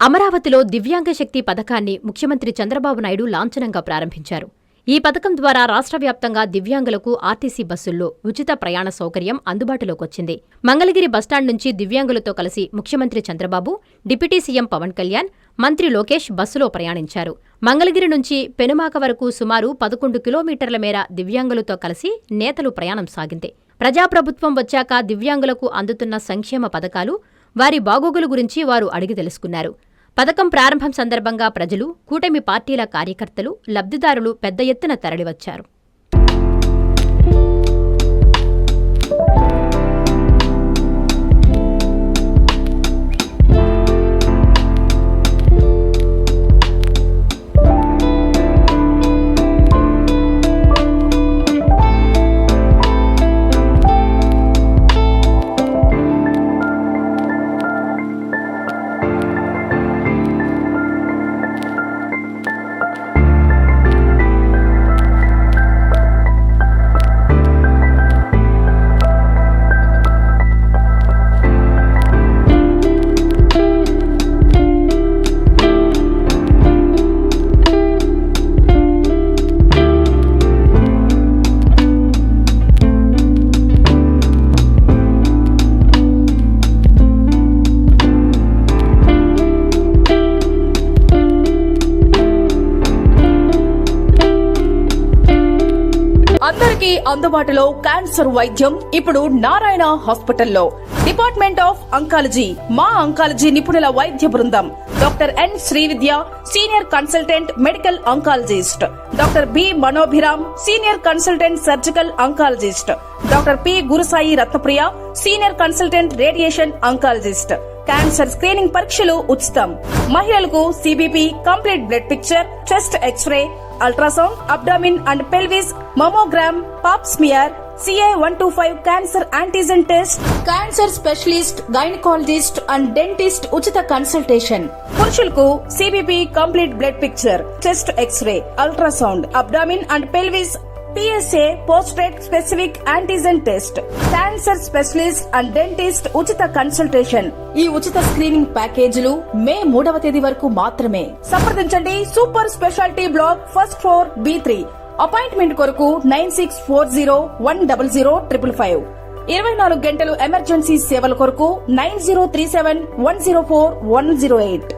అమరావతిలో దివ్యాంగ శక్తి పథకాన్ని ముఖ్యమంత్రి చంద్రబాబు నాయుడు లాంఛనంగా ప్రారంభించారు. ఈ పథకం ద్వారా రాష్ట్ర వ్యాప్తంగా దివ్యాంగులకు ఆర్టీసీ బస్సుల్లో ఉచిత ప్రయాణ సౌకర్యం అందుబాటులోకొచ్చింది. మంగళగిరి బస్టాండ్ నుంచి దివ్యాంగులతో కలిసి ముఖ్యమంత్రి చంద్రబాబు, డిప్యూటీ సీఎం పవన్ కళ్యాణ్, మంత్రి లోకేష్ బస్సులో ప్రయాణించారు. మంగళగిరి నుంచి పెనుమాక వరకు సుమారు 11 కిలోమీటర్ల మేర దివ్యాంగులతో కలిసి నేతలు ప్రయాణం సాగింది. ప్రజాప్రభుత్వం వచ్చాక దివ్యాంగులకు అందుతున్న సంక్షేమ పథకాలు, వారి బాగోగుల గురించి వారు అడిగి తెలుసుకున్నారు. పథకం ప్రారంభం సందర్భంగా ప్రజలు, కూటమి పార్టీల కార్యకర్తలు, లబ్ధిదారులు పెద్ద ఎత్తున తరలివచ్చారు. అందరికీ అందుబాటులో క్యాన్సర్ వైద్యం ఇప్పుడు నారాయణ హాస్పిటల్లో. డిపార్ట్మెంట్ ఆఫ్ అంకాలజీ, మా అంకాలజీ నిపుణుల వైద్య బృందం. Doctor N Srividya, senior consultant medical oncologist. Doctor B Manobhiram, senior consultant surgical oncologist. Doctor P Gurusai Ratnapriya, senior consultant radiation oncologist. Cancer screening పరీక్షలు ఉచితం. మహిళలకు CBP, complete blood picture, chest X ray, ultrasound, abdomen and pelvis, mammogram, pap smear, CA-125 cancer antigen test, cancer specialist, gynaecologist and dentist ఉచిత consultation. పురుషులకు CBP, complete blood picture, chest X ray, ultrasound, abdomen and pelvis, PSA పోస్ట్రేట్ specific antigen test, cancer specialist and dentist ఉచిత consultation. ఈ ఉచిత screening ప్యాకేజీలు మే 3వ తేదీ వరకు మాత్రమే. సంప్రదించండి super speciality block, first floor, B3. Appointment కొరకు 9640100555. 24 గంటలు ఎమర్జెన్సీ సేవల కొరకు 9037104108.